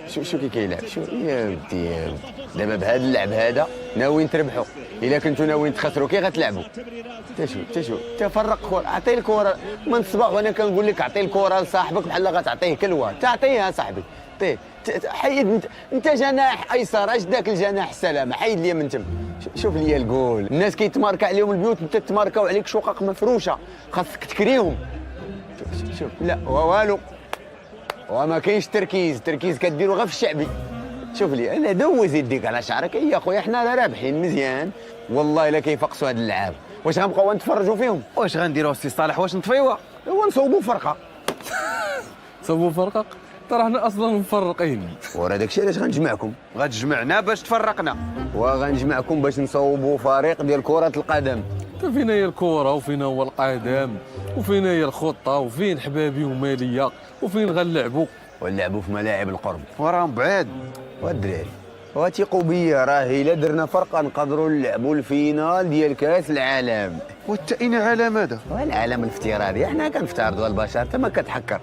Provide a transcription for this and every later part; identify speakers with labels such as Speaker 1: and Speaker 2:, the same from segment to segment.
Speaker 1: شو كي كيلعب شو يا ودي يا ودي. دابا بهذا اللعب هذا ناويين تربحوا، الا كنتوا ناويين تخسروا كي غتلعبوا؟ شو تفرق كره، عطي الكره من الصباح وانا كنقول لك عطي الكره لصاحبك بحال غتعطيه كلوه، تعطيها صاحبي. حيد انت جناح ايسر، اش داك الجناح السلامه، حيد لي من تم. شوف لي الجول، الناس كيتماركا عليهم البيوت، انت تماركاو عليك شقق مفروشه، خاصك تكريهم. شوف لا والو، وما كاينش تركيز كديروا غير في الشعبي. شوف لي انا دوز يديك على شعرك يا خويا، حنا راه رابحين مزيان والله الا كيفقسوا هاد اللعاب. واش غنبقاو نتفرجوا فيهم؟
Speaker 2: واش غنديروا السي صالح؟ واش نطفيوها؟
Speaker 1: هو نصوبوا فرقه.
Speaker 3: صوبوا فرقه؟ ترى حنا اصلا مفرقين.
Speaker 1: ورا داكشي علاش غنجمعكم،
Speaker 2: غتجمعنا باش تفرقنا،
Speaker 1: وغنجمعكم باش نصوبوا فريق ديال كرة القدم.
Speaker 3: فينا هي الكره وفينا هو القدم وفينا هي الخطه وفين حبابي وماليه وفين غنلعبوا.
Speaker 1: ونلعبوا في ملاعب القرب
Speaker 2: وراهم بعاد.
Speaker 1: والدراري وثيقوا بيا، راه الا درنا فرقه نقدروا نلعبوا الفينال ديال كاس العالم.
Speaker 2: والتأين عالم هذا؟
Speaker 1: والعالم الافتراضي، حنا كنفترضوا البشر انت ما كتحكر.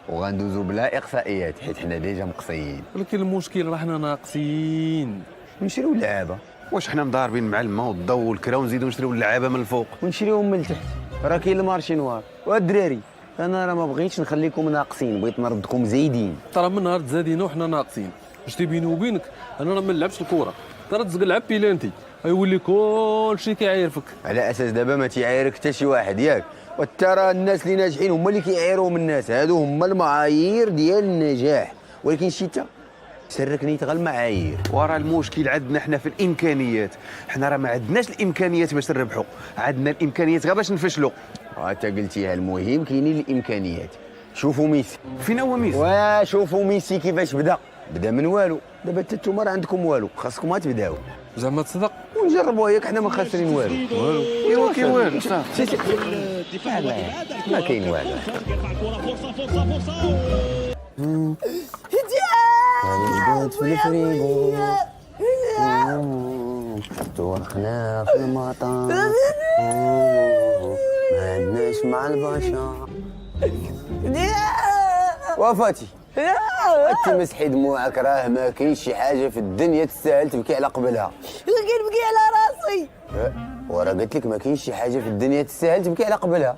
Speaker 1: وغندوزوا بلا اقصائيات حيت حنا ديجا مقصيين.
Speaker 3: ولكن المشكل راه حنا ناقصين.
Speaker 1: نشريو لعابه.
Speaker 2: واش حنا مضاربين مع الماء والضو والكرا ونزيدو نشريو اللعابه من الفوق
Speaker 1: ونشريوهم من التحت؟ راه كاين المارشي نوار. والدراري انا راه ما بغيتش نخليكم ناقصين، بغيت نردكم زايدين.
Speaker 3: ترى من نهار تزادينا وحنا ناقصين. واش بيني وبينك انا راه ما نلعبش الكره، ترى تلعب بيلانتي غيولي كلشي كيعايرفك.
Speaker 1: على اساس دابا ما تيعايرك حتى شي واحد ياك؟ وترى الناس اللي ناجحين هما اللي كيعايروهم الناس، هادو هما المعايير ديال النجاح. ولكن شي تا سرك نيت غير المعايير.
Speaker 2: ورا المشكل عندنا حنا في الامكانيات، حنا راه ما عندناش الامكانيات باش نربحوا، عندنا الامكانيات غير باش نفشلوا.
Speaker 1: انت قلتيها، المهم كاينين الامكانيات. شوفوا ميسي،
Speaker 2: فين هو ميسي؟
Speaker 1: وشوفوا ميسي كيفاش بدا من والو. دابا حتى نتوما راه عندكم والو، خاصكم ما تبداو.
Speaker 3: زعما تصدق
Speaker 1: ونجربوا ياك، حنا ما خاسرين والو.
Speaker 2: ايوا كاين والو صافي.
Speaker 1: ما كاين والو. البيض في الفريغو طرقنا في المطار، ما عندناش مع البشر. وفاتي انت مسحي دموعك، راه ما كاينش شي حاجه في الدنيا تستاهل تبكي على قبلها.
Speaker 4: كنبكي على راسي.
Speaker 1: ورا قلت لك ما كاينش شي حاجه في الدنيا تستاهل تبكي على قبلها.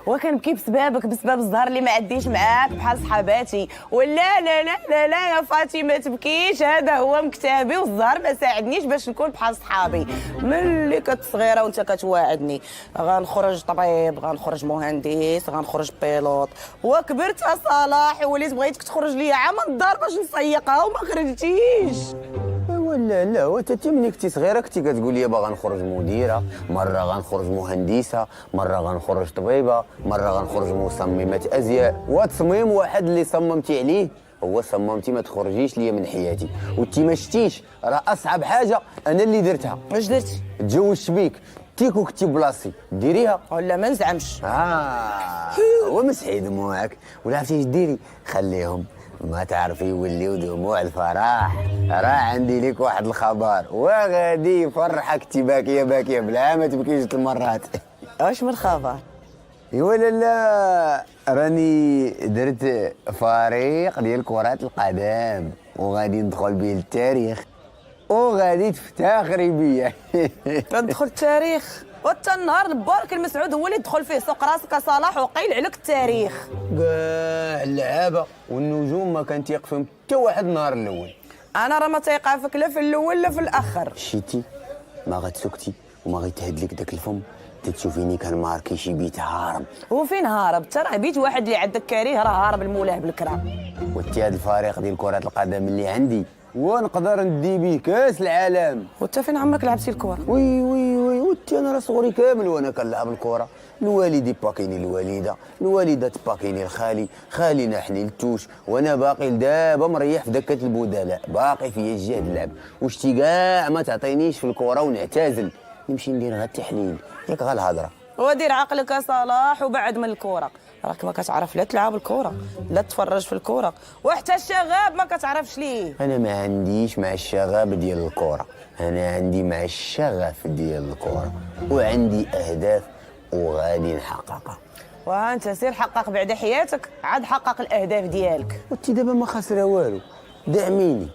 Speaker 4: وكنبكي بسببك، بسبب الزهر اللي ما عديش معاك بحال صحاباتي. ولا لا لا لا لا يا فاطمه ما تبكيش، هذا هو مكتابي والزهر ما ساعدنيش باش نكون بحال صحابي. ملي كنت صغيره وانت كتواعدني غنخرج طبيب، غنخرج مهندس، غنخرج بيلوط، وكبرت يا صلاح وليت بغيتك تخرج ليا عام الدار باش نسيقها وما خرجتيش.
Speaker 1: ولا لا، وانت ملي كنتي صغيره كنتي كتقول لي باغا نخرج مديره، مره غنخرج مهندسه، مره غنخرج طبيبه، مره غنخرج مصممه ازياء. وتصميم واحد اللي صممتي عليه هو صممتي ما تخرجيش ليا من حياتي. وانت ما شتيش راه اصعب حاجه انا اللي درتها.
Speaker 4: واش درتي؟
Speaker 1: تزوجت بيك، تيكو كنتي بلاصتي ديريها
Speaker 4: ولا ما نزعمش.
Speaker 1: ومسحي دموعك ولا عرفتي اش ديري؟ خليهم ما تعرفي يوليو دموع الفرح. راه عندي ليك واحد الخبر وغادي يفرحك. تي باكيه بلا ما تبكيش 3 مرات.
Speaker 4: واش من خبر؟
Speaker 1: ولا لا، راني درت فريق ديال كرة القدم وغادي ندخل به للتاريخ وغادي تفتخري بيا.
Speaker 4: تدخل التاريخ؟ وتا النهار البارك المسعود هو اللي دخل فيه سوق راسك صلاح وقيل عليك التاريخ.
Speaker 1: كاع اللعابه والنجوم ما كان تيق فيهم حتى واحد النهار الاول.
Speaker 4: انا راه ما تيقع فيك لا في الاول لا في الاخر.
Speaker 1: شتي ما غتسكتي وما غيتهد لك داك الفم تشوفيني كنماركي شي بيت هارب.
Speaker 4: وفين هارب؟ ترى بيت واحد اللي عندك كاريه راه هارب المولاه بالكرا.
Speaker 1: وانت هذا الفريق ديال كرة القدم اللي عندي ونقدر ندي به كاس العالم.
Speaker 4: وانت فين عمرك لعبتي الكره؟
Speaker 1: وي وانت انا راه صغري كامل وانا كنلعب الكره. الوالد يباكيني الوالده تباكيني الخالي، خالي نحني التوش، وانا باقي لدابا مريح في دكه البدلاء، باقي فيا الجهد اللعب. وشتي كاع ما تعطينيش في الكره ونعتزل نمشي ندير غير التحليل ياك غير الهضره.
Speaker 4: ودير عقلك يا صلاح وبعد من الكره، راك ما كتعرف لا تلعب الكره لا تفرج في الكره، وحتى الشغاب ما كتعرفش ليه.
Speaker 1: انا ما عنديش مع الشغاب ديال الكره، انا عندي مع الشغف ديال الكره وعندي اهداف وغادي نحققها.
Speaker 4: وانت سير حقق بعد حياتك عاد حقق الاهداف ديالك.
Speaker 1: وانت دابا ما خاسره والو، دعميني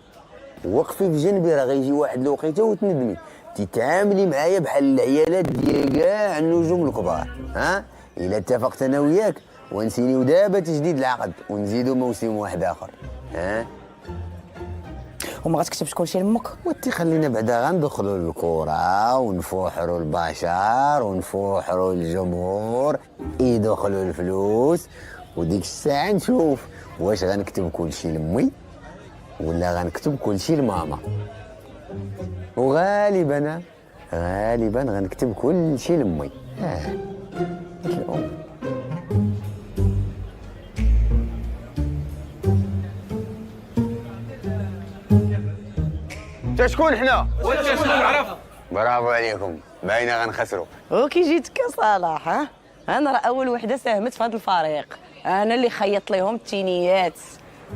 Speaker 1: وقفي في جنبي، راه غيجي واحد الوقيته وتندمي. تتعاملي معايا بحال العيالات ديال كاع النجوم الكبار. ها الا اتفقت انا وياك ونسينيو دابا تجديد العقد ونزيدو موسم واحد اخر. ها
Speaker 4: وما غتكتبش كلشي لامك؟
Speaker 1: وانت خلينا بعدا غندخلوا للكره ونفوحروا البشر ونفوحروا الجمهور، يدخلوا الفلوس، وديك الساعه نشوف واش غنكتب كلشي لامي ولا غنكتب كلشي لماما. وغالبا غنكتب كلشي لامي. الام. شكون حنا؟
Speaker 2: وانت شنو عرف؟
Speaker 1: برافو عليكم، باينه غنخسروا.
Speaker 4: وكي جيتك يا صلاح، ها انا راه اول وحده ساهمت في هذا الفريق، انا اللي خيطت لهم التينيات.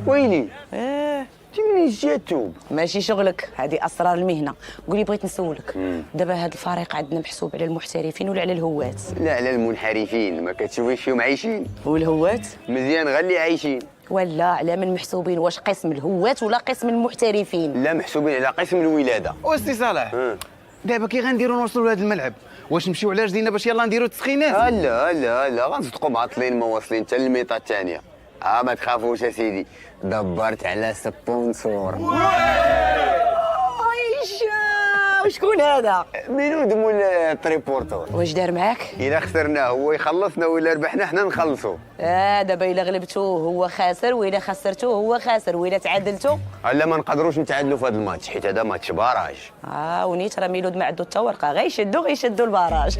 Speaker 1: ويلي
Speaker 4: اه
Speaker 1: انت منين جاتو؟
Speaker 4: ماشي شغلك، هذه اسرار المهنه. قولي بغيت نسولك، دابا هذا الفريق عندنا محسوب على المحترفين ولا على الهوات؟
Speaker 1: لا على المنحرفين، ما كتشوفيش فيهم عايشين
Speaker 4: والهوات؟
Speaker 1: مزيان غير اللي عايشين.
Speaker 4: ولا على من محسوبين، واش قسم الهوات ولا قسم المحترفين؟
Speaker 1: لا محسوبين على قسم الولاده.
Speaker 2: وسي صالح دابا كي غنديروا نوصلوا لهذا الملعب؟ واش نمشيو على رجلينا باش يلا نديروا التسخينات؟
Speaker 1: لا غنصدقوا معطلين ما واصلين حتى للميطه الثانيه. ما تخافوش يا سيدي، دبرت على سبونسور.
Speaker 4: وشكون هذا؟
Speaker 1: ميلود مول التريبورتور.
Speaker 4: واش دار معاك؟
Speaker 1: الا خسرنا هو يخلصنا ولا ربحنا حنا نخلصوا.
Speaker 4: دابا الا غلبتو هو خاسر، والا خسرتو هو خاسر، والا تعادلتو
Speaker 1: لا ما نقدروش نتعادلوا في هذا الماتش حيت هذا ماتش باراج.
Speaker 4: ونيت راه ميلود ما عنده حتى ورقه، غيشدوا البراج.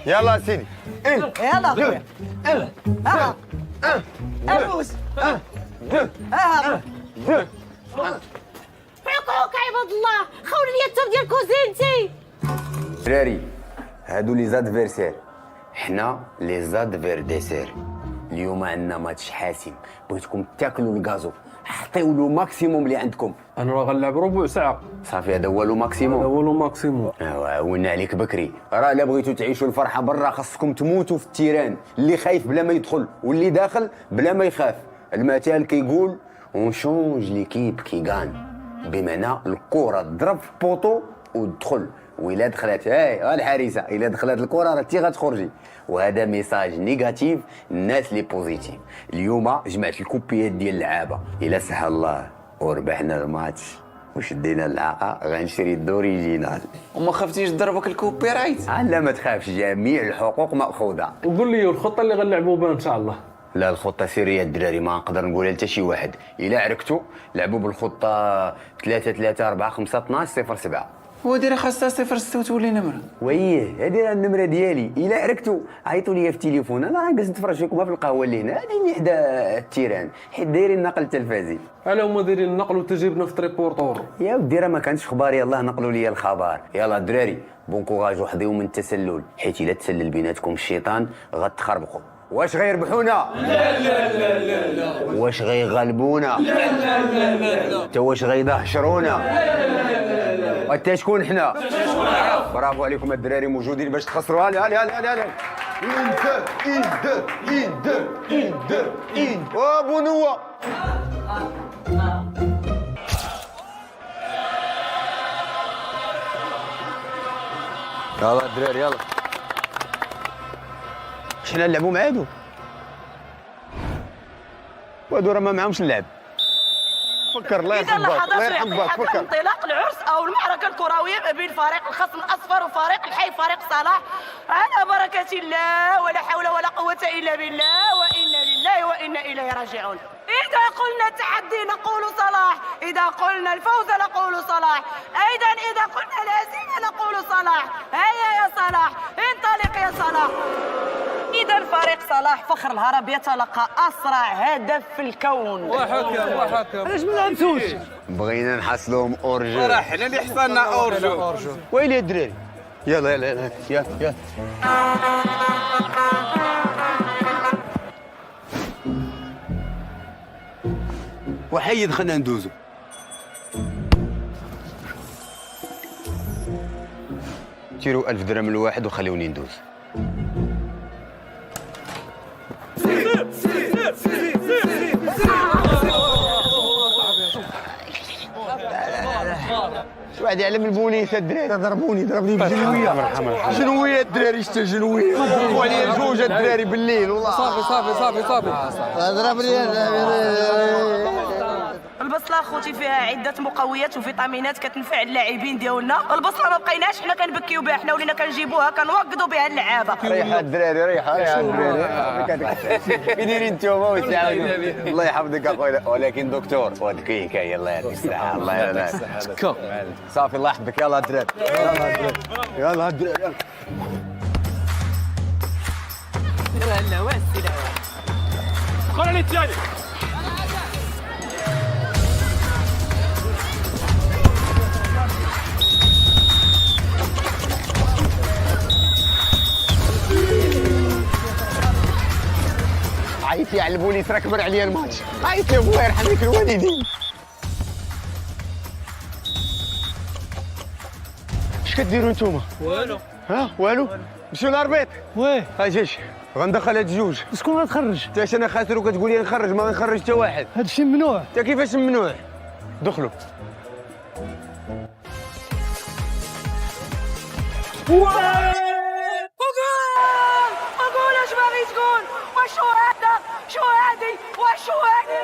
Speaker 1: يلا سيدي
Speaker 4: يلا خويا ابوس
Speaker 5: حقوق عباد الله، خولوا لي التوب ديال كوزينتي.
Speaker 1: دراري هادو لي زادفيرسير، حنا لي زادفيرديسير. اليوم عندنا ماتش حاسم، بغيتكم تاكلوا الكازو، حطيو له ماكسيموم اللي عندكم.
Speaker 3: انا راه غنلعب ربع ساعه.
Speaker 1: صافي هذا هو لو ماكسيموم.
Speaker 3: هذا هو لو ماكسيموم.
Speaker 1: عاونا عليك بكري، راه الا بغيتو تعيشوا الفرحه برا خاصكم تموتوا في التيران، اللي خايف بلا ما يدخل واللي داخل بلا ما يخاف. المثال كيقول اون شونج ليكيب كي غان، بمعنى الكره تضرب في بوطو وتدخل، وإلا دخلت الحارسه الا دخلت الكره راه انت غتخرجي. وهذا ميساج نيجاتيف الناس لي بوزيتيف. اليوم جمعت الكوبيات ديال اللعابه، الا سهل الله وربحنا الماتش وشدينا العاقه غنشري الدوريجينال.
Speaker 2: وما خفتيش تضربك الكوبي رايت؟
Speaker 1: لا ما تخافش، جميع الحقوق ماخوذه.
Speaker 3: وقول لي الخطه اللي غنلعبوا بها ان شاء الله.
Speaker 1: لا الخطه سريه الدراري، ما نقدر نقولها لتا شي واحد. الا عرفتوا لعبوا بالخطه 3-3-4-5-12-0-7.
Speaker 2: هو دايره خاصها 06 وتولي نمره.
Speaker 1: ويه هذه راه النمره ديالي، الا عرفتوا عيطوا لي في التليفون، انا غنجلس نتفرج فيكم في القهوه اللي هنا هذه حدا التيران، حيت دايرين النقل التلفزي.
Speaker 3: على هما دايرين النقل وتجيبنا في تريبورتور.
Speaker 1: يا ودي راه ما كانش اخبار، يلاه نقلوا لي الخبر. يلا الدراري بون كوراج وحظيو من التسلل، حيت الا تسلل بيناتكم الشيطان غتخربقوا. واش غيربحونا؟ لا. واش غيغلبونا؟ لا. تا واش غيدهشرونا؟ وانت شكون حنا؟ برافو عليكم الدراري، موجودين باش تخسروا. هالي إيد وابو يلا الدراري يلا. حنا نلعبوا مع هادو، وهادو راه ما معهمش اللعب. فكر الله يرحم باك، الله يرحم باك. فكر
Speaker 4: انطلاق العرس او المعركه الكرويه ما بين فريق الخصم الاصفر وفريق الحي فريق صلاح، على بركه الله ولا حول ولا قوه الا بالله، وانا لله وانا اليه راجعون. اذا قلنا التحدي نقول صلاح، اذا قلنا الفوز نقول صلاح، ايضا اذا قلنا الهزيمه نقول صلاح. هيا يا صلاح انطلق يا صلاح. إذا فريق صلاح فخر الهرب يتلقى أسرع هدف في الكون.
Speaker 3: وحكم
Speaker 2: علاش ما لعبتوش؟
Speaker 1: بغينا نحصلهم اورجو.
Speaker 2: راه حنا اللي حصلنا اورجو.
Speaker 1: ويلي يا الدراري، يلا وحيد خلينا ندوزو. تيروا 1000 درهم لواحد وخليوني ندوز. شي واحد يعلم البوليس الدراري ضربوني بجنويه جنويه الدراري شتا جنويه ضربوا عليا جوج الدراري بالليل والله
Speaker 3: صافي
Speaker 1: ضربني
Speaker 4: البصله اخوتي فيها عده مقويات وفيتامينات كتنفع اللاعبين ديالنا. البصله ما بقيناش حنا كنبكيو بها، حنا ولينا كنجيبوها كنوقدوا بها اللعابه.
Speaker 1: ريحة الدراري ريحة الدراري كي دايرين نتوما وتعاونوا الله يحفظك اخويا. ولكن دكتور وذكيك الله يعطيك الصحة الله يرضى صافي الله يحفظك. يلا الدراري يلا الدراري
Speaker 4: لا واسي
Speaker 3: خلي عليه الثاني.
Speaker 1: عيط لي على البوليس راه كبر عليا الماتش. عيط لي الله يرحم لك الوالدين. اش كديروا نتوما؟
Speaker 6: والو.
Speaker 1: ها والو. مشيو لاربيط.
Speaker 6: واه
Speaker 1: اجيش غندخل هاد الجوج.
Speaker 6: شكون غتخرج؟
Speaker 1: تاش انا خاسر وكتقول لي نخرج ما غنخرج حتى واحد.
Speaker 6: هذا الشيء ممنوع.
Speaker 1: انت كيفاش ممنوع؟ دخلوا.
Speaker 4: اقول اش باغي تقول؟ وشو هذا؟ شو هادي؟ وشو هادي؟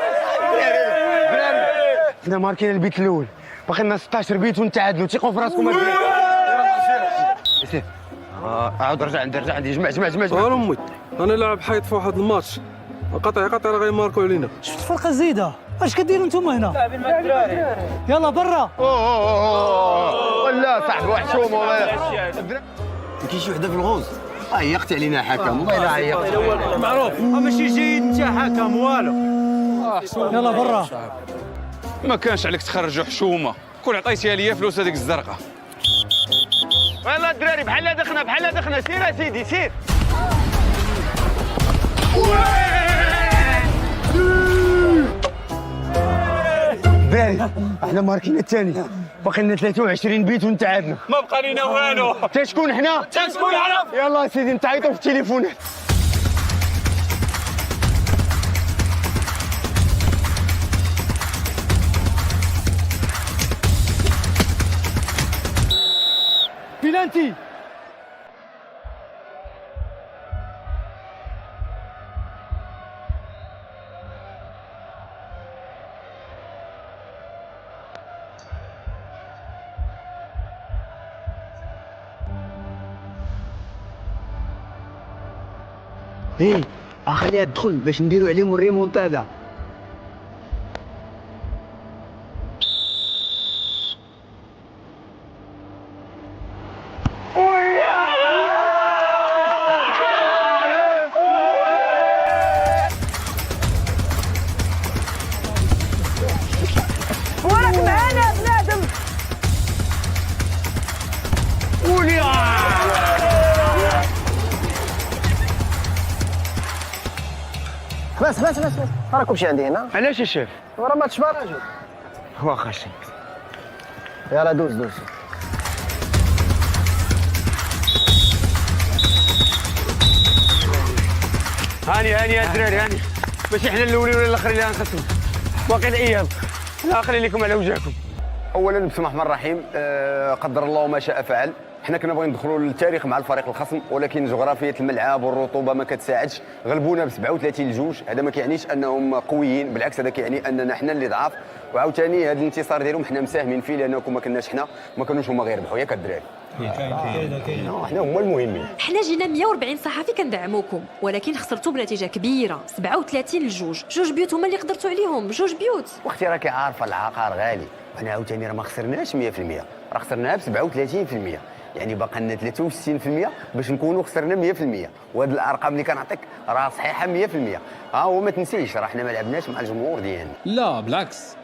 Speaker 1: حنا ماركين البيت الاول باقي لنا 16 بيت ونتعادلوا. تيقوا في راسكم سير. عاود رجع عندي جمع
Speaker 3: امي انا لاعب حيط في واحد الماتش قطع راه غيماركوا علينا.
Speaker 6: شفت فرقه زايده. اش كديروا نتوما هنا؟ يلا برا.
Speaker 1: ولا صاحبي واحد شومه ما كاينش وحده في الغوز. عيقت علينا حكم والله الا عيقت.
Speaker 3: معروف
Speaker 6: ماشي جيد انت حكم والو. يلا برا.
Speaker 7: ما كانش عليك تخرجوا حشومه، كون عطيتيها ليا فلوس هذيك الزرقاء.
Speaker 1: يلا الدراري بحال دخنا سير اسيدي سير. الدراري احنا ماركين الثاني باقي لنا 23 بيت ونتعادلوا.
Speaker 7: ما بقى لينا والو.
Speaker 1: تا شكون حنا؟
Speaker 7: تنسكون عرف.
Speaker 1: يلا سيدي نتعيطوا في التليفونات.
Speaker 6: بلانتي.
Speaker 1: ايه خليها تدخل باش نديروا عليهم الريمونتادا.
Speaker 4: وراك معانا بنادم.
Speaker 8: بس راكم شي عندي هنا.
Speaker 1: علاش يا شيف؟
Speaker 8: ورا ما تشبع راجل.
Speaker 1: واخا شي
Speaker 8: يلا دوز.
Speaker 1: هاني يا الدراري هاني. ماشي حنا الاولين ولا الاخرين اللي غنخسروا. باقي الايام لا خلي لكم على وجهكم. اولا بسم الله الرحمن الرحيم. قدر الله ما شاء فعل. حنا كنا باغيين ندخلوا للتاريخ مع الفريق الخصم ولكن جغرافيه الملعب والرطوبه ما كتساعدش. غلبونا ب 37-2. هذا ما كيعنيش انهم قويين، بالعكس هذا كيعني اننا حنا اللي ضعاف. وعاوتاني هذا الانتصار ديالهم حنا مساهمين فيه لانكم ما كناش حنا ما كانوش هما غيربحوا ياك الدراري. حنا هما المهمين.
Speaker 9: حنا جينا 140 صحفي كندعموكم ولكن خسرتوا بنتيجه كبيره 37-2. جوج بيوت هما اللي قدرتوا عليهم. جوج بيوت.
Speaker 1: واختي راكي عارفه العقار غالي. انا عاوتاني راه ما خسرناش 100%، راه خسرناها ب 37%. يعني باقي لنا 63% باش نكونوا خسرنا 100%. وهاد الارقام اللي كنعطيك راه صحيحه 100%. وما تنسيش راه حنا ما لعبناش مع الجمهور ديالنا.
Speaker 10: لا بالعكس،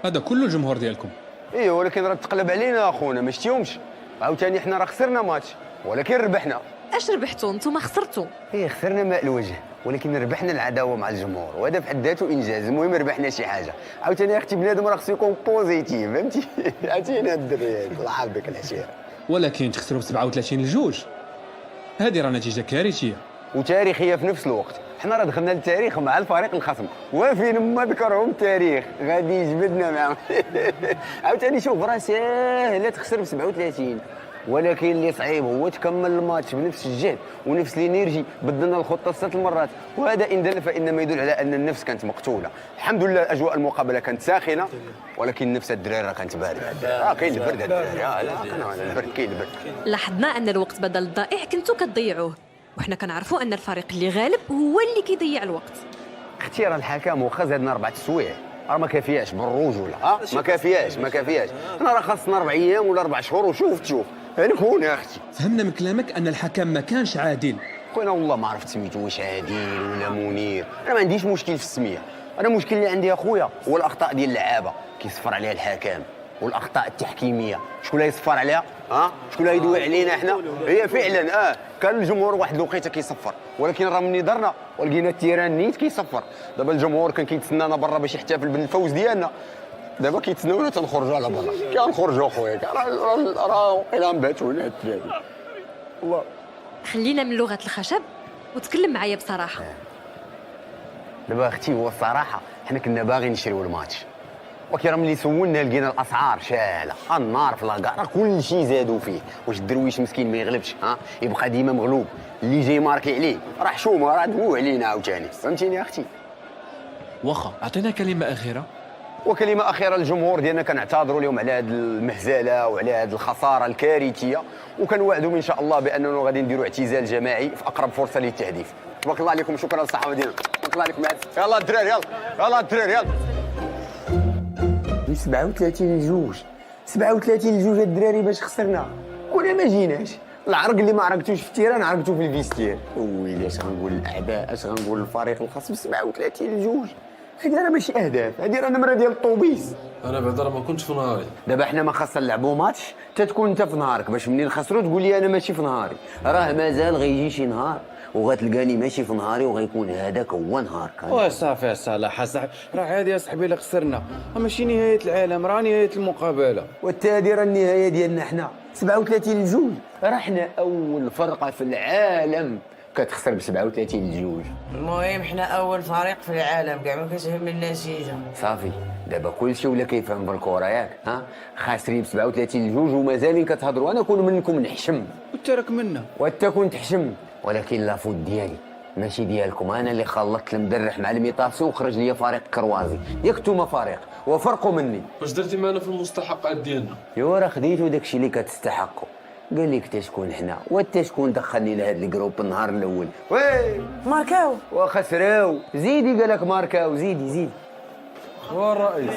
Speaker 10: هذا كله الجمهور ديالكم.
Speaker 1: ايوه ولكن راه تقلب علينا اخونا ما شتيهمش. عاوتاني حنا راه خسرنا ماتش ولكن ربحنا.
Speaker 9: اش ربحتوا نتوما؟ خسرتوا.
Speaker 1: خسرنا ماء الوجه ولكن ربحنا العداوه مع الجمهور وهذا في حد ذاته انجاز. المهم ربحنا شي حاجه. عاوتاني اختي بنادم راه خصو يكون بوزيتيف فهمتي. عرفتينا الدري الله يحفظك العشيره.
Speaker 10: ولكن تخسروا ب 37-2 هذه راه نتيجه كارثيه
Speaker 1: وتاريخيه في نفس الوقت. حنا راه دخلنا للتاريخ مع الفريق الخصم، وفين ما ذكرهم التاريخ غادي يجبدنا معاهم. عاوتاني شوف راه ساهله تخسر ب 37، ولكن اللي صعيب هو تكمل الماتش بنفس الجهد ونفس الانرجي، بدلنا الخطه 6 مرات، وهذا ان دل فانما يدل على ان النفس كانت مقتوله. الحمد لله اجواء المقابله كانت ساخنه، ولكن نفس الدراري راه كانت بارده. كاين البرد الدراري، لا البرد كاين البرد.
Speaker 9: لاحظنا ان الوقت بدل الضائع كنتو كتضيعوه، وحنا كنعرفوا ان الفريق اللي غالب هو اللي كيضيع الوقت.
Speaker 1: اختيار الحكم واخا زادنا 4 تسوايع راه ما كافياش بالرجوله، ما كافياش. انا راه خاصنا 4 ايام ولا 4 شهور وشوف تشوف. هون يا اختي
Speaker 10: فهمنا من كلامك ان الحكم ما كانش عادل.
Speaker 1: خويا والله ما عرفت سميتو واش عادل ولا منير، انا ما عنديش مشكل في السميه، انا المشكل اللي عندي اخويا هو الاخطاء ديال اللعابه كيصفر عليها الحكم، والاخطاء التحكيميه شكون اللي يصفر عليها؟ شكون اللي يدوي علينا احنا؟ هي فعلا كان الجمهور واحد الوقيته كيصفر، ولكن راه مني درنا ولقينا التيران نيت كيصفر. دابا الجمهور كان كيتسنانا برا باش يحتفل بالفوز ديالنا، دابا كيتسناونا تنخرجوا على برا. كنخرجوا خويا راه واقيلا نباتوا هنا الدراري. والله
Speaker 9: خلينا من لغه الخشب وتكلم معايا بصراحه.
Speaker 1: دابا اختي هو الصراحه حنا كنا باغيين نشريو الماتش، ولكن راه ملي سولنا لقينا الاسعار شاله، النار في لاكار، راه كل شيء زادوا فيه. واش الدرويش مسكين ما يغلبش؟ يبقى ديما مغلوب، اللي جاي ماركي عليه راه حشومه، راه دموع علينا عاوتاني. فهمتيني يا اختي؟
Speaker 10: واخا اعطينا كلمه اخيره.
Speaker 1: وكلمه اخيره للجمهور ديالنا، كنعتذروا لهم على هذه المهزله وعلى هذه الخساره الكارثيه، وكنوعدهم ان شاء الله باننا غادي نديروا اعتزال جماعي في اقرب فرصه للتهديف. تبارك الله عليكم، شكرا للصحافه ديالنا، تبارك الله عليكم. يلا الدراري يلا الدراري يلا. 37 لجوج الدراري باش خسرنا، كنا ما جيناش. العرق اللي ما عرقتوش في التيران عرقتو في الفيستير. ويلي اش غنقول للاعداء، اش غنقول للفريق الخصم؟ 37 لجوج، هذه راه ماشي اهداف، هذه راه نمره ديال الطوبيس.
Speaker 3: انا بعدا راه ما كنتش في نهاري.
Speaker 1: دابا حنا ما خاصنا نلعبوا ماتش تتكون انت في نهارك، باش منين نخسروا تقول لي انا ماشي في نهاري. راه مازال غيجي شي نهار وغتلقاني ماشي في نهاري، وغيكون هذاك هو نهارك.
Speaker 2: وصافي صلاح صاحبي، راه عادي يا صاحبي الا خسرنا، ماشي نهايه العالم، راه نهايه المقابله.
Speaker 1: والتالي راه النهايه ديالنا حنا 37 لجوج، راه حنا اول فرقه في العالم كتخسر ب 37 لجوج.
Speaker 4: المهم حنا اول فريق في العالم، كاع ما كتهمني النتيجه.
Speaker 1: صافي دابا كلشي ولا كيفهم بالكره ياك، خاسرين ب 37 لجوج ومازالين كتهضروا. انا كون منكم نحشم
Speaker 2: وانت راك منا،
Speaker 1: وانت كنت تحشم، ولكن لافوت ديالي ماشي ديالكم. انا اللي خلطت المدرح مع الميطاسيون وخرج لي فريق كروازي، ياك نتوما فريق وفرقوا مني.
Speaker 3: واش درتي معنا في المستحقات ديالنا؟
Speaker 1: ايوا راه خديتو داكشي اللي كتستحقوا. قال لك تا شكون حنا وتا شكون دخلني لهذا الجروب النهار الاول. وي
Speaker 4: ماركاو
Speaker 1: وخسراو، زيدي قال لك ماركاو، زيدي
Speaker 3: هو الرئيس.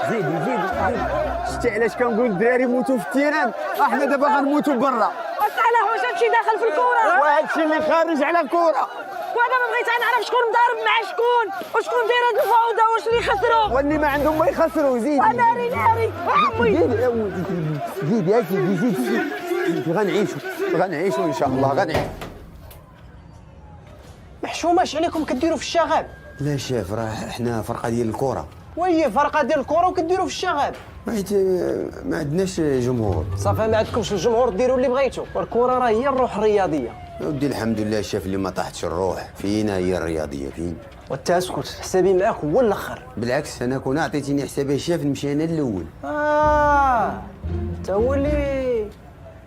Speaker 1: زيدي شتي علاش كنقول الدراري موتوا في التيران؟ احنا دابا غنموتوا برا.
Speaker 5: صالح واش هادشي داخل في الكره؟
Speaker 1: وهادشي اللي خارج على الكره.
Speaker 5: وانا بغيت نعرف شكون مضارب مع شكون، وشكون داير هاد الفوضى، واش اللي خسروا؟
Speaker 1: واللي ما عندهم ما يخسروا. زيدي
Speaker 5: ناري عمي،
Speaker 1: زيدي يا سيدي زيدي. غنعيشوا ان شاء الله غنعيشوا.
Speaker 8: محشوماش عليكم كديروا في الشغب.
Speaker 1: لا شاف، راه احنا فرقه ديال الكره،
Speaker 8: وهي فرقه ديال الكره وكديروا في الشغب.
Speaker 1: حيت ما عندناش جمهور.
Speaker 8: صافي ما عندكمش الجمهور، ديروا اللي بغيتوا، والكره راه هي الروح الرياضيه.
Speaker 1: ودي الحمد لله شاف اللي ما طاحتش الروح فينا هي الرياضيه فين.
Speaker 8: وانت اسكت، حسابي معاك هو الاخر.
Speaker 1: بالعكس انا كون عطيتيني حسابي شاف نمشي انا الاول.
Speaker 8: انت هو اللي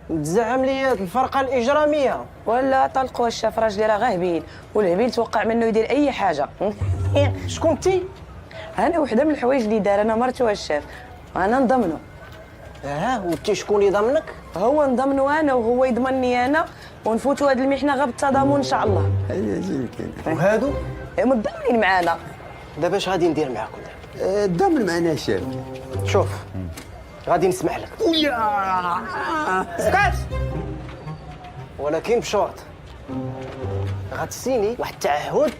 Speaker 8: تزعم لي الفرقه الاجراميه.
Speaker 4: ولا طلقوا الشاف، راجلي راه غاهبين، والهبيل توقع منه يدير اي حاجه.
Speaker 8: شكون انتي؟
Speaker 4: انا وحده من الحوايج اللي دار انا مرتو الشاف، انا نضمنه.
Speaker 8: وانتي شكون يضمنك؟
Speaker 4: هو نضمنه انا وهو يضمنني انا، ونفوتوا هذه المحنه غير بالتضامن ان شاء الله.
Speaker 8: وهادو
Speaker 4: متضامنين معانا.
Speaker 8: دابا اش غادي ندير معاكم؟
Speaker 1: الضمن معنا شاف.
Speaker 8: شوف غادي نسمح لك. سكت، ولكن بشرط غتسيني واحد التعهد،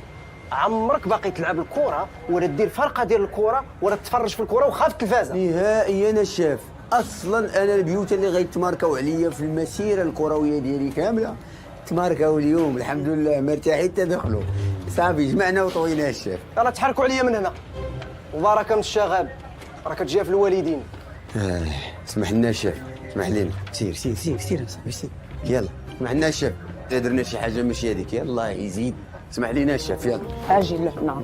Speaker 8: عمرك باقي تلعب الكره ولا دير فرقه ديال الكره ولا تتفرج في الكره وخاف التلفازه
Speaker 1: نهائيا. انا شاف اصلا انا البيوت اللي غيتماركاو عليا في المسيره الكرويه ديالي كامله تماركاو اليوم الحمد لله، مرتاحين تدخلوا. صافي جمعنا وطوينا الشاف.
Speaker 8: يلا تحركوا عليا من هنا، وبركه من الشغاب راه كتجي في الوالدين.
Speaker 1: اسمح لنا الشاف، اسمح لينا، سير سير سير سير اصاحبي سير. يلا ما عندناش الشاف، درنا شي حاجه ماشي هذيك. يلا يزيد، اسمح لينا الشاف. يلا
Speaker 4: اجي لهنا.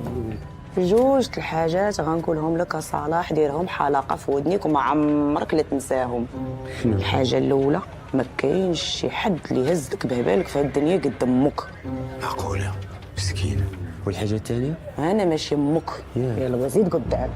Speaker 4: جوج الحاجات غنقولهم لك صلاح، ديرهم حلقه في ودنيك وما عمرك لا تنساهم. الحاجه الاولى، ما كاينش شي حد اللي يهزك بهبالك في الدنيا قد امك.
Speaker 1: معقوله مسكينه. والحاجه الثانيه،
Speaker 4: انا ماشي امك. يلا زيد قدام.